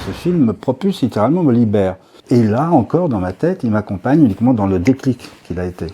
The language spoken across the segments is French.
Ce film me propulse littéralement, me libère. Et là encore, dans ma tête, il m'accompagne uniquement dans le déclic qu'il a été.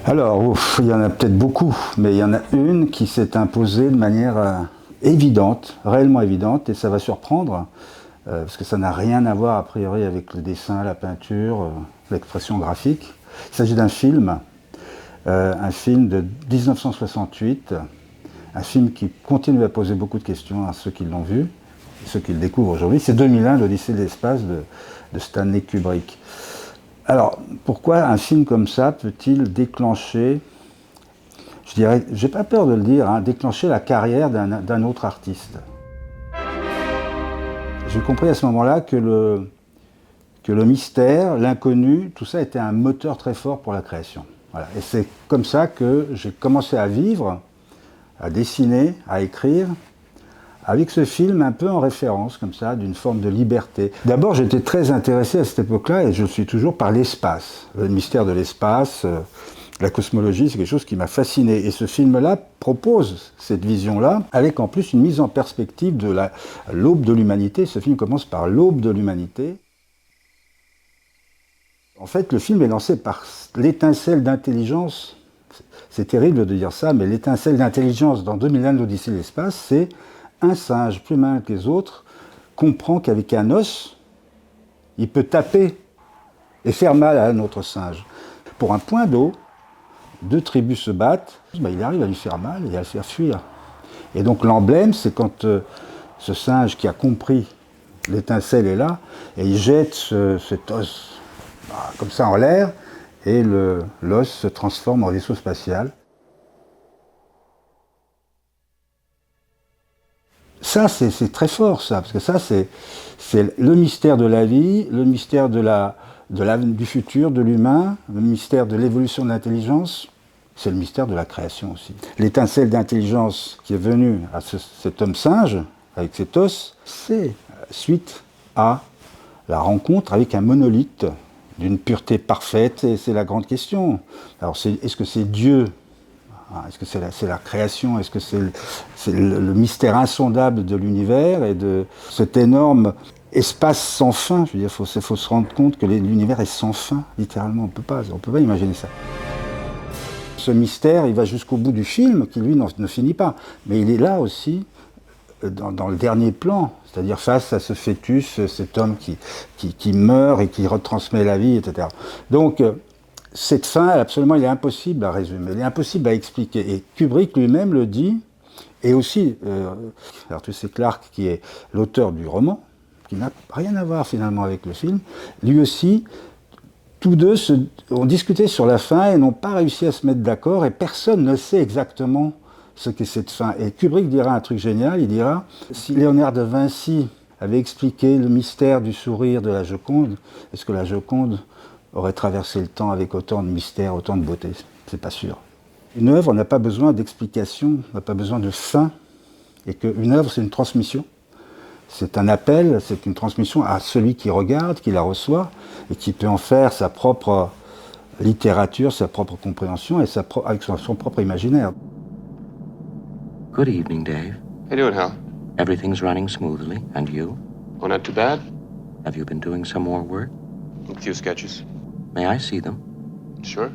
Alors, il y en a peut-être beaucoup, mais il y en a une qui s'est imposée de manière évidente, réellement évidente, et ça va surprendre, parce que ça n'a rien à voir a priori avec le dessin, la peinture, l'expression graphique. Il s'agit d'un film, un film de 1968, un film qui continue à poser beaucoup de questions à ceux qui l'ont vu, et ceux qui le découvrent aujourd'hui. C'est 2001, l'Odyssée de l'espace de Stanley Kubrick. Alors, pourquoi un film comme ça peut-il déclencher, je dirais, j'ai pas peur de le dire, hein, déclencher la carrière d'un autre artiste? J'ai compris à ce moment-là que le mystère, l'inconnu, tout ça était un moteur très fort pour la création. Voilà. Et c'est comme ça que j'ai commencé à vivre, à dessiner, à écrire, avec ce film un peu en référence, comme ça, d'une forme de liberté. D'abord, j'étais très intéressé à cette époque-là, et je le suis toujours, par l'espace. Le mystère de l'espace, la cosmologie, c'est quelque chose qui m'a fasciné. Et ce film-là propose cette vision-là, avec en plus une mise en perspective de l'aube de l'humanité. Ce film commence par l'aube de l'humanité. En fait, le film est lancé par l'étincelle d'intelligence. C'est terrible de dire ça, mais l'étincelle d'intelligence dans 2001 de l'Odyssée de l'espace, c'est un singe, plus malin que les autres, comprend qu'avec un os, il peut taper et faire mal à un autre singe. Pour un point d'eau, deux tribus se battent, il arrive à lui faire mal et à le faire fuir. Et donc l'emblème, c'est quand ce singe qui a compris l'étincelle est là, et il jette cet os comme ça en l'air, et l'os se transforme en vaisseau spatial. Ça, c'est très fort, ça, parce que ça, c'est le mystère de la vie, le mystère du futur, de l'humain, le mystère de l'évolution de l'intelligence, c'est le mystère de la création aussi. L'étincelle d'intelligence qui est venue à cet homme singe, avec cet os, c'est suite à la rencontre avec un monolithe d'une pureté parfaite, et c'est la grande question. Alors, est-ce que c'est Dieu ? Est-ce que c'est la création? Est-ce que c'est le mystère insondable de l'univers et de cet énorme espace sans fin? Je veux dire, il faut se rendre compte que l'univers est sans fin, littéralement. On peut pas imaginer ça. Ce mystère, il va jusqu'au bout du film, qui lui ne finit pas. Mais il est là aussi, dans le dernier plan, c'est-à-dire face à ce fœtus, cet homme qui meurt et qui retransmet la vie, etc. Donc, cette fin, absolument, il est impossible à résumer, il est impossible à expliquer. Et Kubrick lui-même le dit, et aussi Arthur C. Clarke, qui est l'auteur du roman, qui n'a rien à voir finalement avec le film, lui aussi, tous deux ont discuté sur la fin et n'ont pas réussi à se mettre d'accord, et personne ne sait exactement ce qu'est cette fin. Et Kubrick dira un truc génial, il dira, si Léonard de Vinci avait expliqué le mystère du sourire de la Joconde, est-ce que la Joconde aurait traversé le temps avec autant de mystère, autant de beauté? C'est pas sûr. Une œuvre n'a pas besoin d'explication, n'a pas besoin de fin, et qu'une œuvre, c'est une transmission. C'est un appel, c'est une transmission à celui qui regarde, qui la reçoit, et qui peut en faire sa propre littérature, sa propre compréhension, et avec son propre imaginaire. Good evening, Dave. How you doing, Hal? Everything's running smoothly, and you? Oh, not too bad. Have you been doing some more work? A few sketches. May I see them? Sure.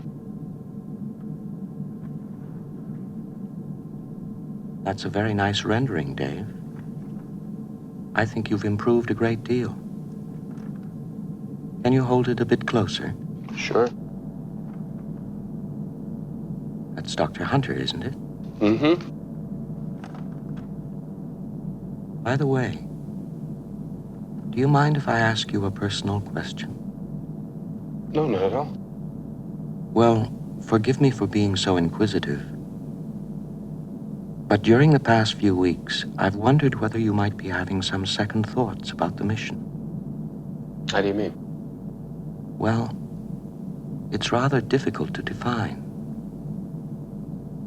That's a very nice rendering, Dave. I think you've improved a great deal. Can you hold it a bit closer? Sure. That's Dr. Hunter, isn't it? Mm-hmm. By the way, do you mind if I ask you a personal question? No, not at all. Well, forgive me for being so inquisitive, but during the past few weeks, I've wondered whether you might be having some second thoughts about the mission. How do you mean? Well, It's rather difficult to define.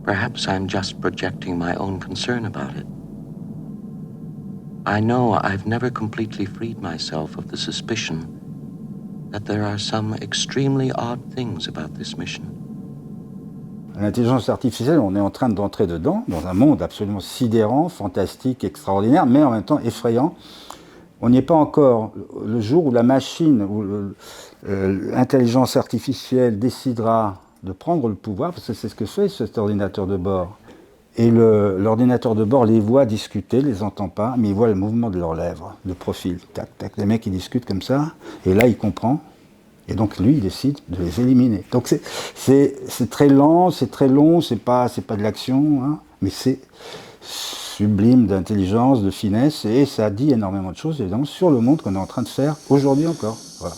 Perhaps I'm just projecting my own concern about it. I know I've never completely freed myself of the suspicion that there are some extremely odd things about this mission. L'intelligence artificielle, on est en train d'entrer dedans, dans un monde absolument sidérant, fantastique, extraordinaire, mais en même temps effrayant. On n'y est pas encore. Le jour où la machine, où l'intelligence artificielle décidera de prendre le pouvoir, parce que c'est ce que fait cet ordinateur de bord. Et l'ordinateur de bord les voit discuter, les entend pas, mais il voit le mouvement de leurs lèvres, de profil. Tac, tac, les mecs ils discutent comme ça, et là il comprend. Et donc lui, il décide de les éliminer. Donc c'est très lent, c'est très long, c'est pas de l'action, hein, mais c'est sublime d'intelligence, de finesse, et ça dit énormément de choses, évidemment, sur le monde qu'on est en train de faire aujourd'hui encore. Voilà.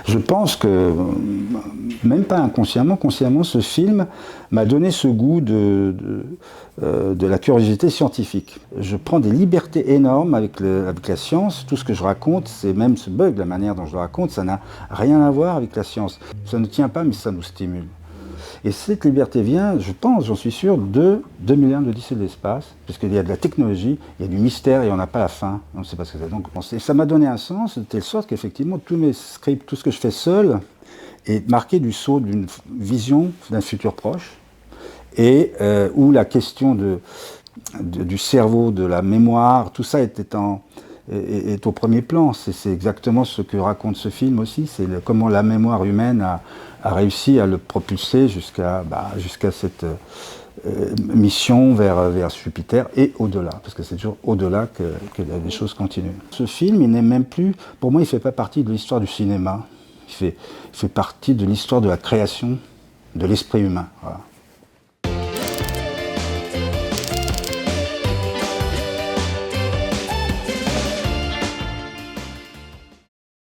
Je pense que, même pas inconsciemment, consciemment, ce film m'a donné ce goût de la curiosité scientifique. Je prends des libertés énormes avec la science. Tout ce que je raconte, c'est même ce bug, la manière dont je le raconte, ça n'a rien à voir avec la science. Ça ne tient pas, mais ça nous stimule. Et cette liberté vient, je pense, j'en suis sûr, de 2001 de l'Odyssée de l'espace, puisqu'il y a de la technologie, il y a du mystère et on n'a pas la fin. On ne sait pas ce que c'est. Donc, ça m'a donné un sens, de telle sorte qu'effectivement, tous mes scripts, tout ce que je fais seul, est marqué du sceau d'une vision d'un futur proche, et où la question du cerveau, de la mémoire, tout ça est au premier plan. C'est exactement ce que raconte ce film aussi, c'est comment la mémoire humaine a réussi à le propulser jusqu'à cette mission vers Jupiter et au-delà, parce que c'est toujours au-delà que les choses continuent. Ce film, il n'est même plus, pour moi, il ne fait pas partie de l'histoire du cinéma, il fait partie de l'histoire de la création de l'esprit humain. Voilà.